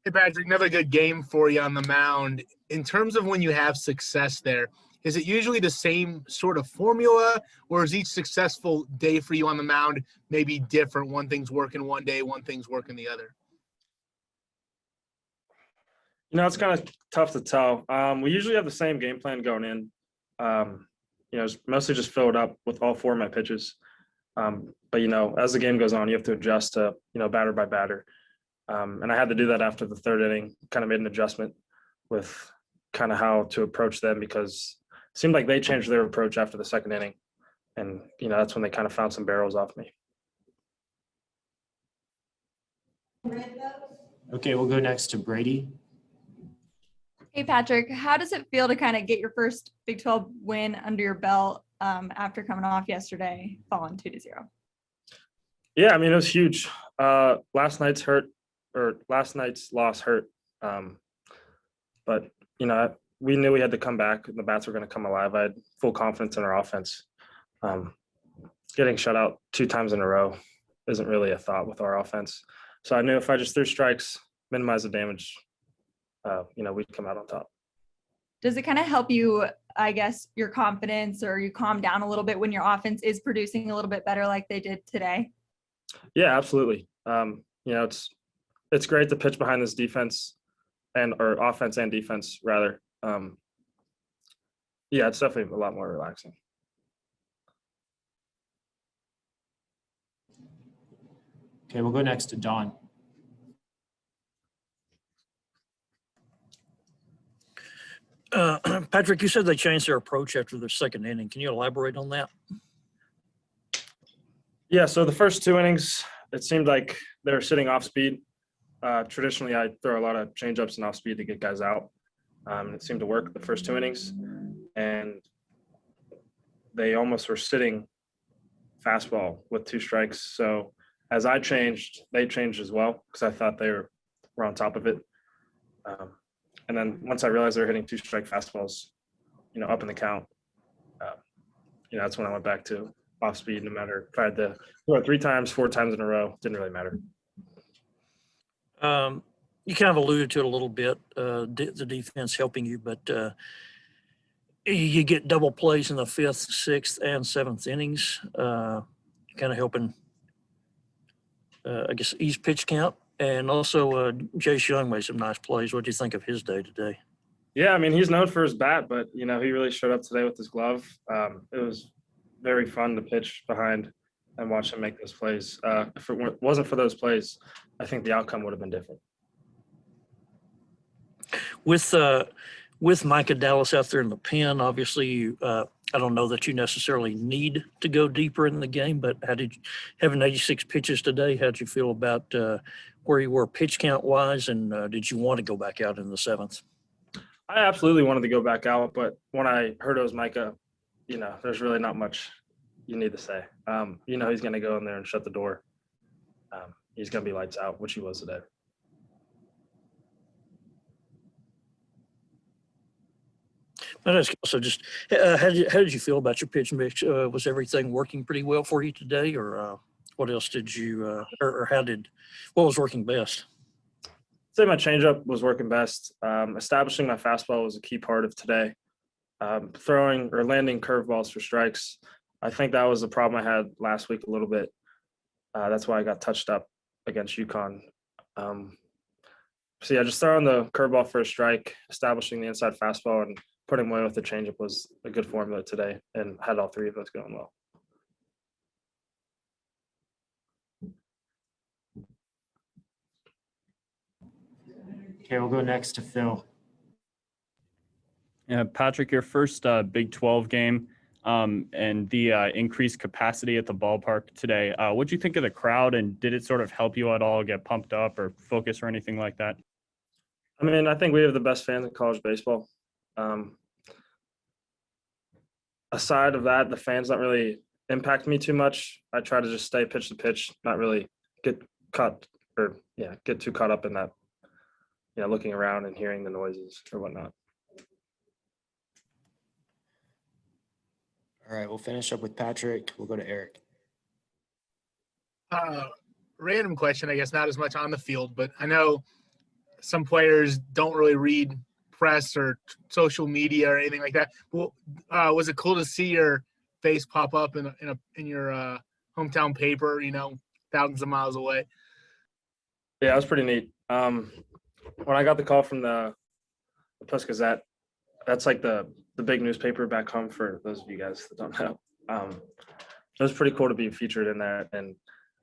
Hey, Patrick, another good game for you on the mound. In terms of when you have success there, is it usually the same sort of formula, or is each successful day for you on the mound maybe different? One thing's working one day, one thing's working the other. It's kind of tough to tell. We usually have the same game plan going in. It's mostly just filled up with all four of my pitches. But, as the game goes on, you have to adjust to, batter by batter. And I had to do that after the third inning, kind of made an adjustment with kind of how to approach them because it seemed like they changed their approach after the second inning. And, that's when they kind of found some barrels off me. Okay, we'll go next to Brady. Hey, Patrick, how does it feel to kind of get your first Big 12 win under your belt after coming off yesterday, falling 2-0? Yeah, it was huge. Last night's loss hurt. But, we knew we had to come back and the bats were going to come alive. I had full confidence in our offense. Getting shut out 2 times in a row isn't really a thought with our offense. So I knew if I just threw strikes, minimize the damage, we'd come out on top. Does it kind of help you, I guess, your confidence or you calm down a little bit when your offense is producing a little bit better like they did today? Yeah, absolutely. It's great to pitch behind this defense or offense and defense rather. Yeah, it's definitely a lot more relaxing. Okay, we'll go next to Don. Patrick, you said they changed their approach after the second inning. Can you elaborate on that? Yeah, so the first 2 innings, it seemed like they were sitting off speed. Traditionally, I throw a lot of changeups and off speed to get guys out. It seemed to work the first 2 innings. And they almost were sitting fastball with 2 strikes. So as I changed, they changed as well because I thought they were on top of it. And then once I realized they were hitting 2-strike fastballs, up in the count, that's when I went back to off speed. No matter if I had to throw it 3 times, 4 times in a row, didn't really matter. You kind of alluded to it a little bit, the defense helping you, but you get double plays in the 5th, 6th, and 7th innings, kind of helping, I guess, ease pitch count. And also, Jace Young made some nice plays. What do you think of his day today? Yeah, he's known for his bat, but, he really showed up today with his glove. It was very fun to pitch behind and watch him make those plays. If it wasn't for those plays, I think the outcome would have been different. With Micah Dallas out there in the pen, obviously, I don't know that you necessarily need to go deeper in the game, but having 86 pitches today, how'd you feel about where you were pitch count wise, and did you want to go back out in the 7th? I absolutely wanted to go back out, but when I heard it was Micah, there's really not much you need to say. He's going to go in there and shut the door. He's going to be lights out, which he was today. So just how did you feel about your pitch mix? Was everything working pretty well for you today, or what else did you what was working best? I'd say my changeup was working best. Establishing my fastball was a key part of today. Throwing or landing curveballs for strikes, I think that was the problem I had last week a little bit. That's why I got touched up against UConn. So yeah, just throwing the curveball for a strike, establishing the inside fastball, and putting away with the changeup was a good formula today, and had all 3 of those going well. Okay, we'll go next to Phil. Yeah, Patrick, your first Big 12 game and the increased capacity at the ballpark today. What do you think of the crowd, and did it sort of help you at all get pumped up or focus or anything like that? I think we have the best fans in college baseball. Aside of that, the fans don't really impact me too much. I try to just stay pitch to pitch, not really get too caught up in that, looking around and hearing the noises or whatnot. All right, we'll finish up with Patrick. We'll go to Eric. Random question, I guess not as much on the field, but I know some players don't really read press or social media or anything like that. Well, was it cool to see your face pop up in your hometown paper, thousands of miles away? Yeah, it was pretty neat. When I got the call from the Post Gazette, that's like the big newspaper back home for those of you guys that don't know. It was pretty cool to be featured in there, and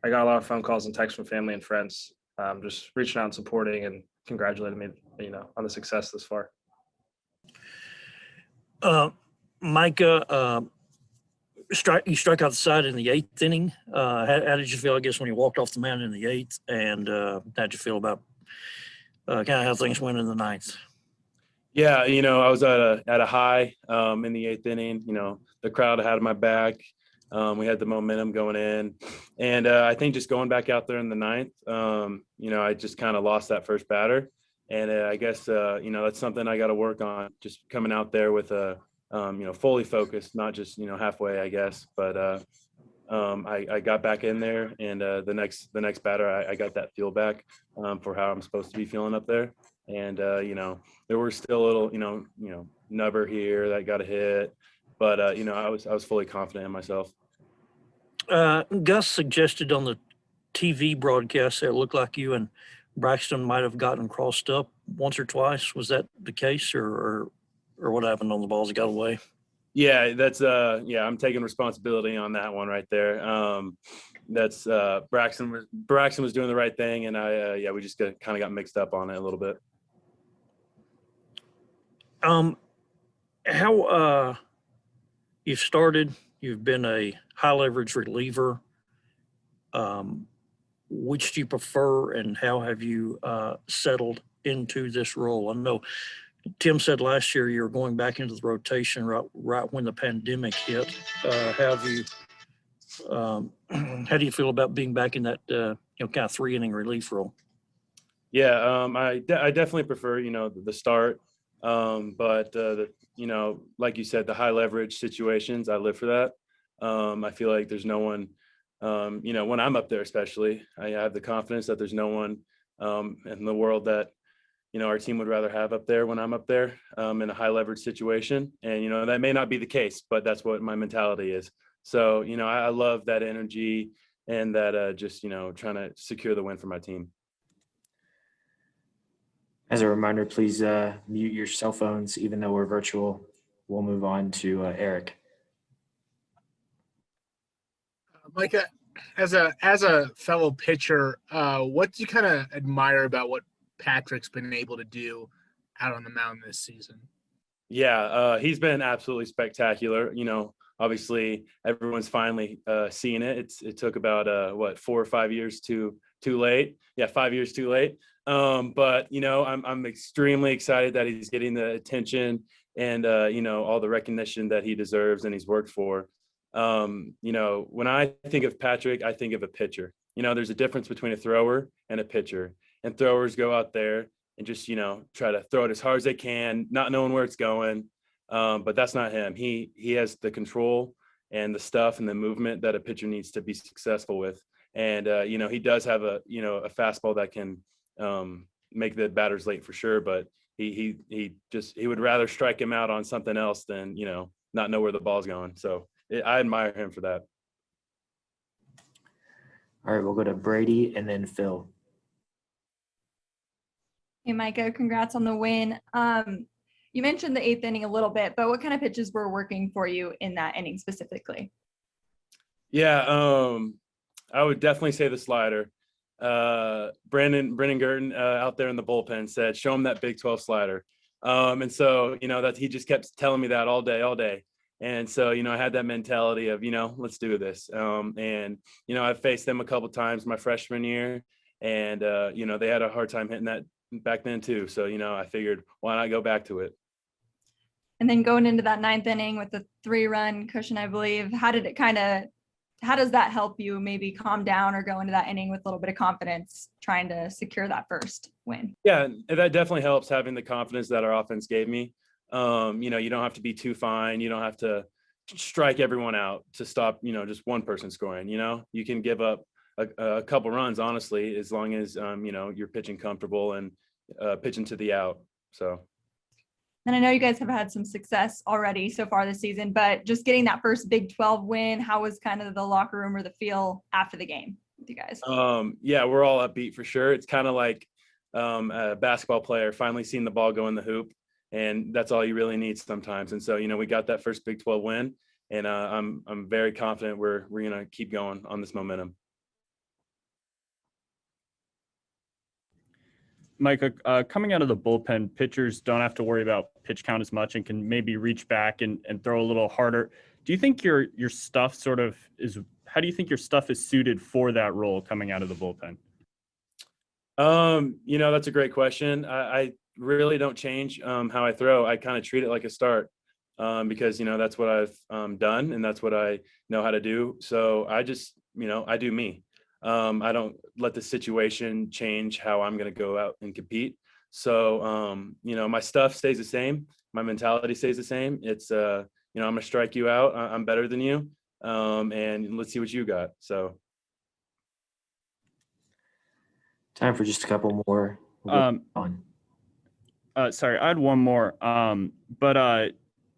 I got a lot of phone calls and texts from family and friends, just reaching out and supporting and congratulating me, on the success this far. Micah, you strike out the side in the 8th inning. How did you feel, I guess, when you walked off the mound in the 8th? And how'd you feel about kind of how things went in the 9th? Yeah, I was at a high in the 8th inning. The crowd had my back. We had the momentum going in, and I think just going back out there in the 9th, I just kind of lost that first batter, and I guess that's something I got to work on. Just coming out there with a fully focused, not just halfway, I guess. But I got back in there, and the next batter, I got that feel back for how I'm supposed to be feeling up there. And there were still a little nubber here that got a hit, but I was fully confident in myself. Gus suggested on the TV broadcast that it looked like you and Braxton might have gotten crossed up once or twice. Was that the case, or what happened on the balls that got away? Yeah, that's I'm taking responsibility on that one right there. That's Braxton was doing the right thing, and we just kind of got mixed up on it a little bit. How you've been a high leverage reliever. Which do you prefer, and how have you settled into this role? I know Tim said last year you were going back into the rotation right when the pandemic hit. How do you feel about being back in that kind of 3-inning relief role? Yeah, I definitely prefer the start, but like you said, the high leverage situations, I live for that. I feel like there's no one, when I'm up there, especially, I have the confidence that there's no one in the world that our team would rather have up there when I'm up there in a high leverage situation. And, that may not be the case, but that's what my mentality is. So, I love that energy and that just, trying to secure the win for my team. As a reminder, please mute your cell phones, even though we're virtual. We'll move on to Eric. Micah, as a fellow pitcher, what do you kind of admire about what Patrick's been able to do out on the mound this season? Yeah, he's been absolutely spectacular. Obviously everyone's finally seeing it. It took about 4 or 5 years too late. Yeah, 5 years too late. But I'm extremely excited that he's getting the attention and all the recognition that he deserves and he's worked for. When I think of Patrick, I think of a pitcher. There's a difference between a thrower and a pitcher. And throwers go out there and just, try to throw it as hard as they can, not knowing where it's going. But that's not him. He has the control and the stuff and the movement that a pitcher needs to be successful with. And, he does have a fastball that can make the batters late for sure. But he would rather strike him out on something else than, not know where the ball's going. So I admire him for that. All right, we'll go to Brady and then Phil. Hey, Micah, congrats on the win. You mentioned the 8th inning a little bit, but what kind of pitches were working for you in that inning specifically? Yeah, I would definitely say the slider. Brendan Gurton out there in the bullpen said, show him that Big 12 slider. And so, that he just kept telling me that all day. And so, I had that mentality of, let's do this. And, I've faced them a couple of times my freshman year and, they had a hard time hitting that back then too. So, I figured why not go back to it? And then going into that 9th inning with the 3-run cushion, I believe, how does that help you maybe calm down or go into that inning with a little bit of confidence trying to secure that first win? Yeah, that definitely helps, having the confidence that our offense gave me. You don't have to be too fine. You don't have to strike everyone out to stop, just one person scoring. You can give up a couple runs, honestly, as long as, you're pitching comfortable and, pitching to the out. So. And I know you guys have had some success already so far this season, but just getting that first Big 12 win, how was kind of the locker room or the feel after the game with you guys? Yeah, we're all upbeat for sure. It's kind of like a basketball player finally seeing the ball go in the hoop, and that's all you really need sometimes. And so, we got that first Big 12 win, and I'm very confident we're gonna keep going on this momentum. Micah, coming out of the bullpen, pitchers don't have to worry about pitch count as much and can maybe reach back and throw a little harder. Do you think your stuff sort of is? How do you think your stuff is suited for that role coming out of the bullpen? That's a great question. I really don't change how I throw. I kind of treat it like a start because that's what I've done and that's what I know how to do. So I just I do me. I don't let the situation change how I'm going to go out and compete. So, my stuff stays the same. My mentality stays the same. It's, I'm going to strike you out. I'm better than you. And let's see what you got. So. Time for just a couple more. Sorry, I had one more. But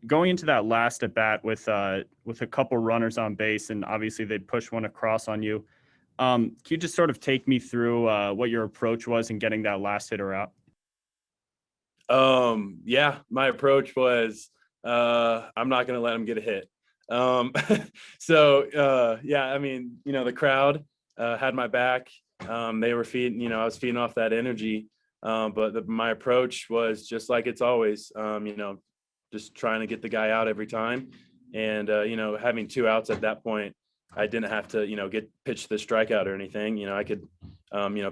going into that last at bat with a couple runners on base, and obviously they push one across on you. Can you just sort of take me through what your approach was in getting that last hitter out? Yeah, my approach was I'm not going to let him get a hit. The crowd had my back. They were feeding, I was feeding off that energy. But my approach was just like it's always, just trying to get the guy out every time. And, having 2 outs at that point, I didn't have to, get pitched the strikeout or anything. I could,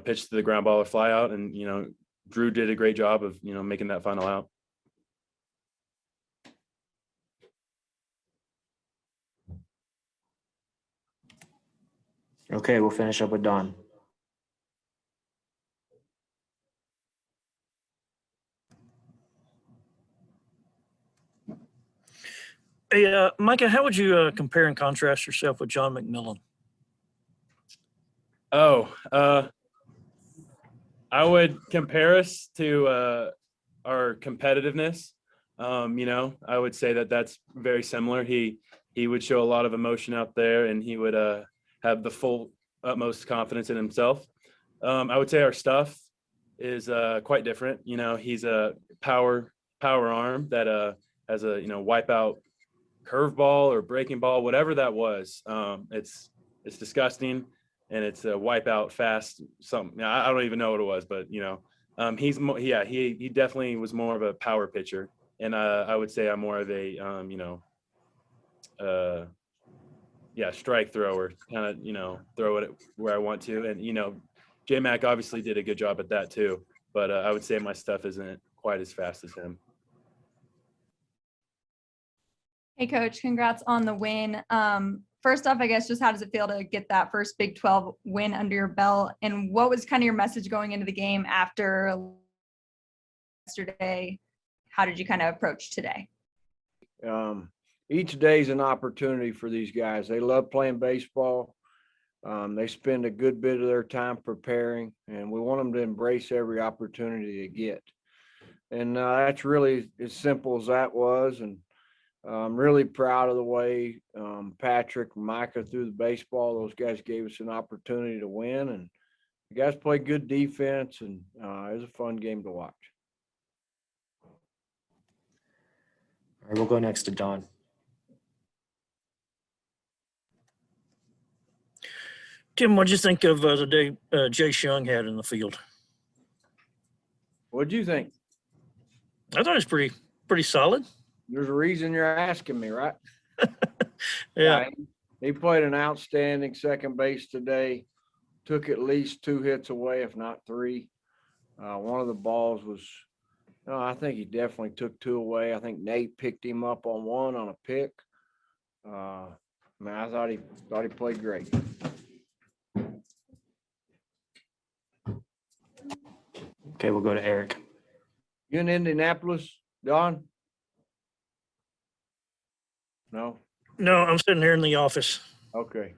pitch to the ground ball or fly out. And, Drew did a great job of, making that final out. Okay, we'll finish up with Don. Hey, Micah, how would you compare and contrast yourself with John McMillan? I would compare us to our competitiveness. I would say that that's very similar. He would show a lot of emotion out there, and he would have the full utmost confidence in himself. I would say our stuff is quite different. He's a power arm that has a wipeout curveball or breaking ball, whatever that was. It's disgusting, and it's a wipeout fast something. I don't even know what it was, but he definitely was more of a power pitcher, and I would say I'm more of a strike thrower, kind of throw it where I want to. And J-Mac obviously did a good job at that too, but I would say my stuff isn't quite as fast as him. Hey, Coach, congrats on the win. First off, I guess, just how does it feel to get that first Big 12 win under your belt? And what was kind of your message going into the game after yesterday? How did you kind of approach today? Each day is an opportunity for these guys. They love playing baseball. They spend a good bit of their time preparing, and we want them to embrace every opportunity they get. And that's really as simple as that was. And I'm really proud of the way Patrick and Micah threw the baseball. Those guys gave us an opportunity to win, and the guys played good defense, and it was a fun game to watch. All right, we'll go next to Don. Tim, what did you think of the day Jay Young had in the field? What'd you think? I thought it was pretty solid. There's a reason you're asking me, right? Yeah. He played an outstanding second base today. Took at least 2 hits away, if not 3. One of the balls was, I think he definitely took 2 away. I think Nate picked him up on 1 on a pick. I thought he played great. Okay, we'll go to Eric. You in Indianapolis, Don? No? No, I'm sitting here in the office. Okay.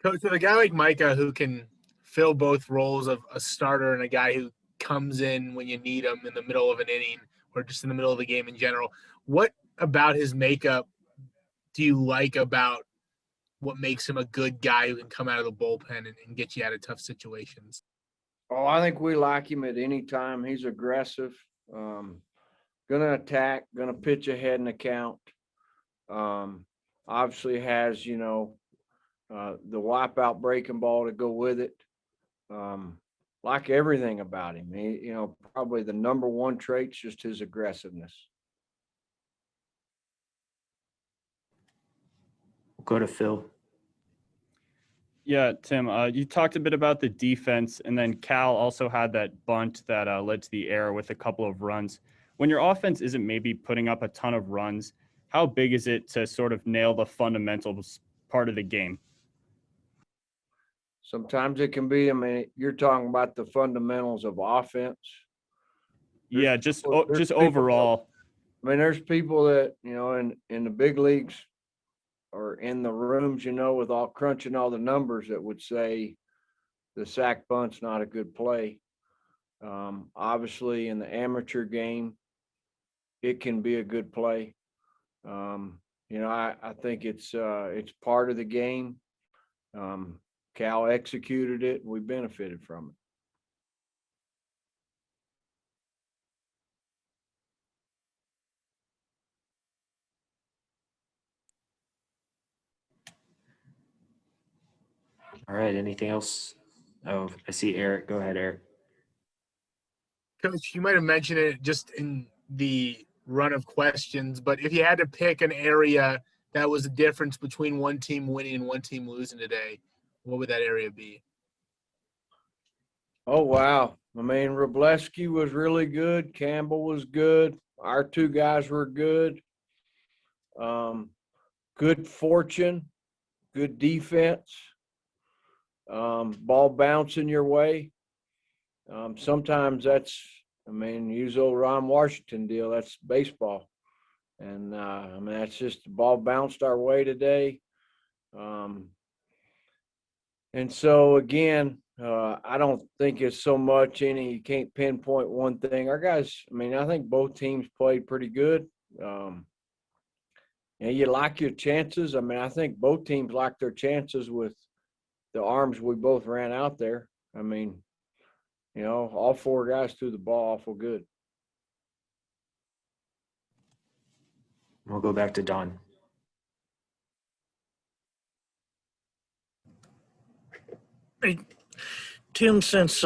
Coach, with a guy like Micah who can fill both roles of a starter and a guy who comes in when you need him in the middle of an inning or just in the middle of the game in general. What about his makeup do you like about what makes him a good guy who can come out of the bullpen and get you out of tough situations? Oh, I think we like him at any time. He's aggressive, gonna attack, gonna pitch ahead in the count. Obviously has, the wipeout breaking ball to go with it. Like everything about him. Probably the number one trait's just his aggressiveness. We'll go to Phil. Yeah, Tim, you talked a bit about the defense, and then Cal also had that bunt that led to the error with a couple of runs. When your offense isn't maybe putting up a ton of runs, how big is it to sort of nail the fundamentals part of the game? Sometimes it can be, you're talking about the fundamentals of offense. Yeah, just there's people overall. There's people that, in the big leagues or in the rooms, with all crunching all the numbers that would say the sack bunt's not a good play. Obviously in the amateur game, it can be a good play. I think it's part of the game. Cal executed it. We benefited from it. All right. Anything else? Oh, I see Eric. Go ahead, Eric. Coach, you might have mentioned it just in the run of questions, but if you had to pick an area that was a difference between one team winning and one team losing today, what would that area be? Oh, wow. Robleski was really good. Campbell was good. Our two guys were good. Good fortune, good defense, ball bouncing your way. Sometimes that's, use old Ron Washington deal. That's baseball. And, that's just the ball bounced our way today. And so, again, I don't think it's so much you can't pinpoint one thing. Our guys, I think both teams played pretty good. You like your chances. I think both teams like their chances with the arms we both ran out there. All four guys threw the ball awful good. We'll go back to Don. Hey, Tim, since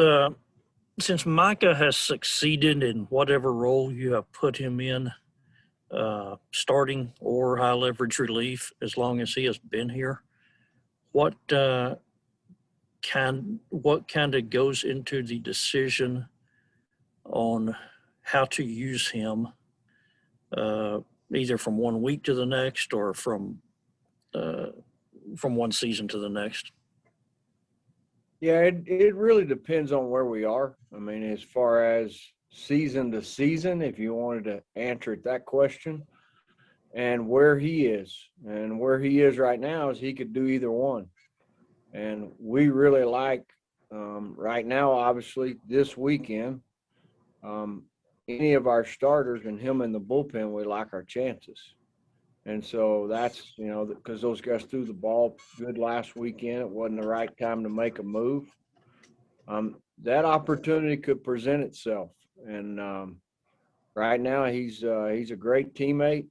Micah has succeeded in whatever role you have put him in, starting or high leverage relief, as long as he has been here, what kind of goes into the decision on how to use him, either from 1 week to the next or from one season to the next? Yeah, it really depends on where we are. As far as season to season, if you wanted to answer that question, and where he is. And where he is right now is he could do either one. And we really like, right now, obviously, this weekend, any of our starters and him in the bullpen, we like our chances. And so that's, because those guys threw the ball good last weekend. It wasn't the right time to make a move. That opportunity could present itself. And right now he's a great teammate,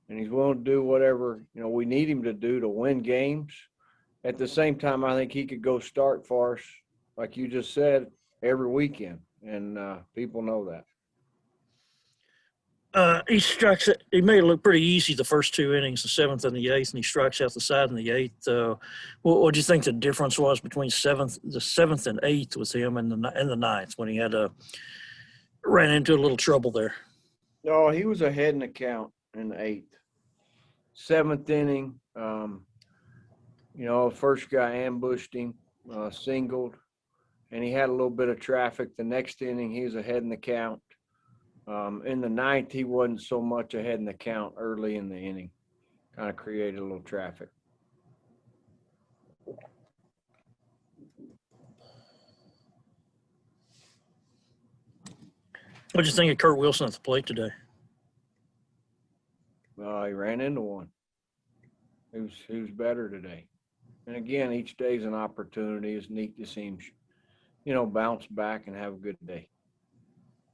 and he's willing to do whatever, we need him to do to win games. At the same time, I think he could go start for us, like you just said, every weekend. And people know that. He strikes it. He made it look pretty easy the first two innings, the seventh and the eighth, and he strikes out the side in the eighth. What do you think the difference was between the seventh and eighth with him and the ninth when he ran into a little trouble there? No, he was ahead in the count in the eighth. Seventh inning, first guy ambushed him, singled, and he had a little bit of traffic. The next inning, he was ahead in the count. In the ninth, he wasn't so much ahead in the count early in the inning. Kind of created a little traffic. What'd you think of Kurt Wilson at the plate today? He ran into one. He was better today. And again, each day is an opportunity. It's neat to see him, bounce back and have a good day.